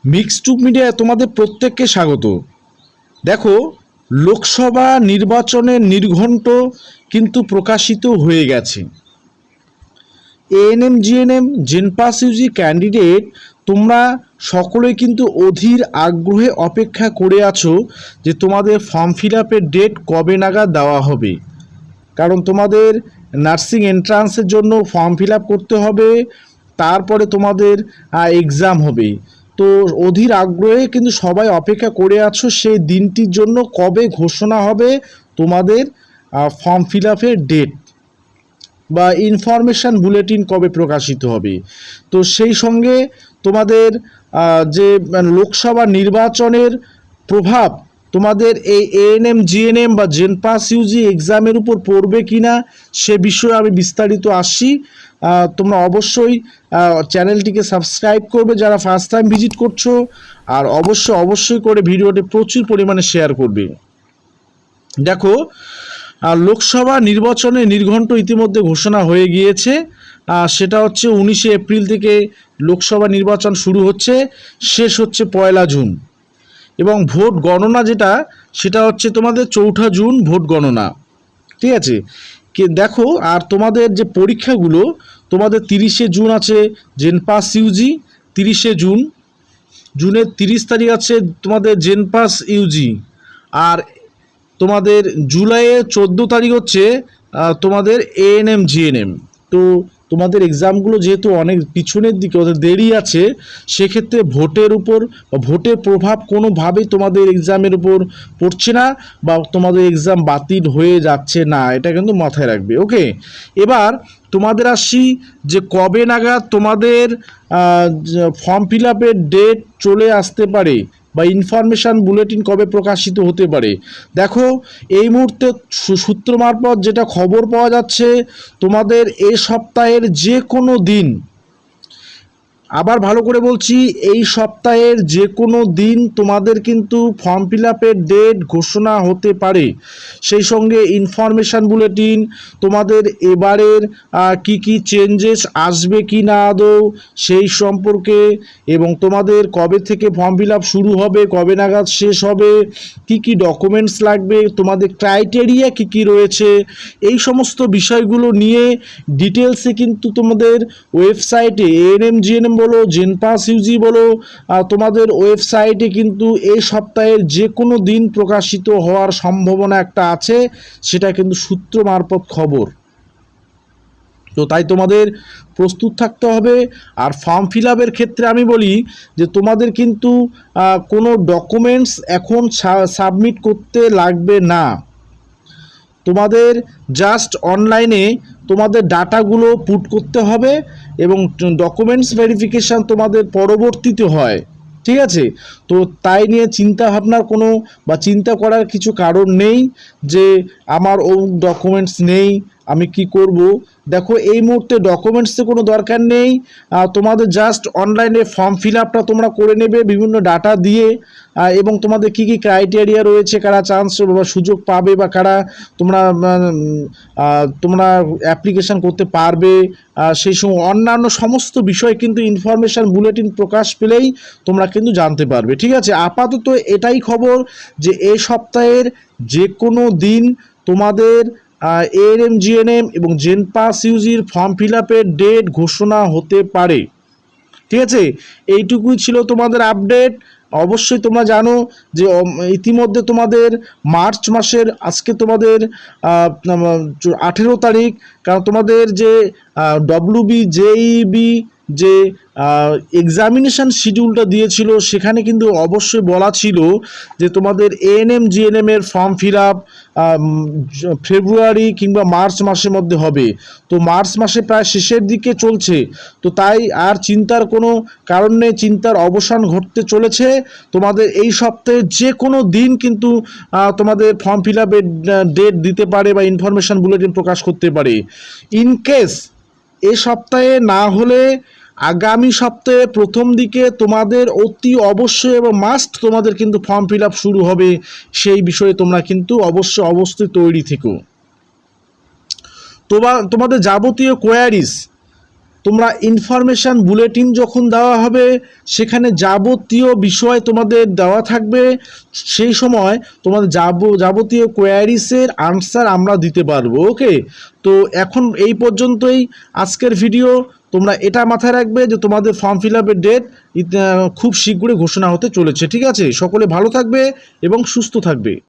Mixed মিডিয়ায় তোমাদের প্রত্যেককে স্বাগত। দেখো, লোকসভা নির্বাচনের নির্ঘণ্ট কিন্তু প্রকাশিত হয়ে গেছে। এএনএম জিএনএম জেনপাস ইউজি ক্যান্ডিডেট তোমরা সকলেই কিন্তু অধীর আগ্রহে অপেক্ষা করে আছো যে তোমাদের ফর্ম ফিল আপের ডেট কবে নাগাদ দেওয়া হবে। কারণ তোমাদের নার্সিং এন্ট্রান্সের জন্য ফর্ম ফিল আপ করতে হবে, তারপরে তোমাদের এক্সাম হবে। তো অধীর আগ্রহে কিন্তু সবাই অপেক্ষা করে আছো সেই দিনটির জন্য, কবে ঘোষণা হবে তোমাদের ফর্ম ফিল আপের ডেট বা ইনফরমেশান বুলেটিন কবে প্রকাশিত হবে। তো সেই সঙ্গে তোমাদের যে লোকসভা নির্বাচনের প্রভাব তোমাদের এই এএনএম জিএনএম বা জেনপাস ইউজি এক্সামের উপর পড়বে কি না সে বিষয়ে আমি বিস্তারিত আসছি। তোমরা অবশ্যই চ্যানেলটিকে সাবস্ক্রাইব করবে যারা ফার্স্ট টাইম ভিজিট করছো, আর অবশ্যই করে ভিডিওটি প্রচুর পরিমাণে শেয়ার করবে। দেখো, লোকসভা নির্বাচনের নির্ঘণ্ট ইতিমধ্যে ঘোষণা হয়ে গিয়েছে। সেটা হচ্ছে 19শে এপ্রিল থেকে লোকসভা নির্বাচন শুরু হচ্ছে, শেষ হচ্ছে 1 জুন। এবং ভোট গণনা সেটা হচ্ছে তোমাদের 4 জুন ভোট গণনা। ঠিক আছে, দেখো, আর তোমাদের যে পরীক্ষাগুলো তোমাদের 30শে জুন আছে জেনপাস ইউজি, 30শে জুনের 30 তারিখ আছে তোমাদের জেনপাস ইউজি, আর তোমাদের জুলাইয়ের 14 তারিখ হচ্ছে তোমাদের এএনএম জিএনএম। তো তোমাদের এক্সামগুলো যেহেতু অনেক পিছনের দিকে, ওদের দেরি আছে, সেক্ষেত্রে ভোটের উপর বা ভোটের প্রভাব কোনোভাবেই তোমাদের এক্সামের উপর পড়ছে না বা তোমাদের এক্সাম বাতিল হয়ে যাচ্ছে না, এটা কিন্তু মাথায় রাখবে। ওকে, এবার তোমাদের আসছি যে কবে নাগাদ তোমাদের ফর্ম ফিল আপের ডেট চলে আসতে পারে বা ইনফরমেশান বুলেটিন কবে প্রকাশিত হতে পারে। দেখো, এই মুহূর্তে সূত্র মারফত যেটা খবর পাওয়া যাচ্ছে, তোমাদের এই সপ্তাহের যে কোনো দিন, আবার ভালো করে বলছি, এই সপ্তাহের যে কোনো দিন তোমাদের কিন্তু ফর্ম ফিল আপের ডেট ঘোষণা হতে পারে। সেই সঙ্গে ইনফরমেশান বুলেটিন, তোমাদের এবারের কি কি চেঞ্জেস আসবে কি না আদৌ সেই সম্পর্কে, এবং তোমাদের কবে থেকে ফর্ম ফিল আপ শুরু হবে, কবে নাগাদ শেষ হবে, কি কি ডকুমেন্টস লাগবে, তোমাদের ক্রাইটেরিয়া কি কি রয়েছে, এই সমস্ত বিষয়গুলো নিয়ে ডিটেলসে কিন্তু তোমাদের ওয়েবসাইটে এএনএম জিএনএম বলো, জেনপাস ইউজি বলো, তোমাদের ওয়েবসাইটে কিন্তু এই সপ্তাহের যে কোনো দিন প্রকাশিত হওয়ার সম্ভাবনা একটা আছে, সেটা কিন্তু সূত্র মারফত খবর। তো তাই তোমাদের প্রস্তুত থাকতে হবে। আর ফর্ম ফিল আপের ক্ষেত্রে আমি বলি যে তোমাদের কিন্তু কোনো ডকুমেন্টস এখন সাবমিট করতে লাগবে না। তোমাদের জাস্ট অনলাইনে তোমাদের ডাটাগুলো পুট করতে হবে এবং ডকুমেন্টস ভেরিফিকেশান তোমাদের পরবর্তীতে হয়। ঠিক আছে, তো তাই নিয়ে চিন্তা ভাবনার কোনো বা চিন্তা করার কিছু কারণ নেই যে আমার ও ডকুমেন্টস নেই, আমি কি করব। দেখো, এই মুহূর্তে ডকুমেন্টসের কোনো দরকার নেই, তোমাদের জাস্ট অনলাইনে ফর্ম ফিল আপটা তোমরা করে নেবে বিভিন্ন ডাটা দিয়ে, এবং তোমাদের কি কি ক্রাইটেরিয়া রয়েছে, কারা চান্স বা সুযোগ পাবে বা কারা তোমরা অ্যাপ্লিকেশান করতে পারবে, সেই সময় অন্যান্য সমস্ত বিষয় কিন্তু ইনফরমেশান বুলেটিন প্রকাশ পেলেই তোমরা কিন্তু জানতে পারবে। ঠিক আছে, আপাতত এটাই খবর যে এই সপ্তাহের যে কোনো দিন তোমাদের এএনএম জিএনএম এবং জেনপাস ইউজির ফর্ম ফিল আপের ডেট ঘোষণা হতে পারে। ঠিক আছে, এইটুকুই ছিল তোমাদের আপডেট। অবশ্যই তোমরা জানো যে ইতিমধ্যে তোমাদের মার্চ মাসের আজকে তোমাদের 18 তারিখ, কারণ তোমাদের যে ডব্লিউবি জেইবি যে এক্সামিনেশান শিডিউলটা দিয়েছিল সেখানে কিন্তু অবশ্যই বলা ছিল যে তোমাদের এএনএম জিএনএমের ফর্ম ফিল আপ ফেব্রুয়ারি কিংবা মার্চ মাসের মধ্যে হবে। তো মার্চ মাসে প্রায় শেষের দিকে চলছে, তো তাই আর চিন্তার কোনো কারণ নেই, চিন্তার অবসান ঘটতে চলেছে। তোমাদের এই সপ্তাহে যে কোনো দিন কিন্তু তোমাদের ফর্ম ফিল আপের ডেট দিতে পারে বা ইনফরমেশান বুলেটিন প্রকাশ করতে পারে। ইনকেস এ সপ্তাহে না হলে আগামী সপ্তাহে প্রথম দিকে তোমাদের অতি অবশ্যই এবং মাস্ট তোমাদের কিন্তু ফর্ম ফিল আপ শুরু হবে। সেই বিষয়ে তোমরা কিন্তু অবশ্যই তৈরি থেকো। তোমাদের যাবতীয় কোয়ারিজ তোমরা ইনফরমেশান বুলেটিন যখন দেওয়া হবে সেখানে যাবতীয় বিষয় তোমাদের দেওয়া থাকবে, সেই সময় তোমাদের যাবতীয় কোয়ারিসের আনসার আমরা দিতে পারবো। ওকে, তো এখন এই পর্যন্তই আজকের ভিডিও। তোমরা এটা মাথায় রাখবে যে তোমাদের ফর্ম ফিল আপের ডেট খুব শীঘ্রই ঘোষণা হতে চলেছে। ঠিক আছে, সকলে ভালো থাকবে এবং সুস্থ থাকবে।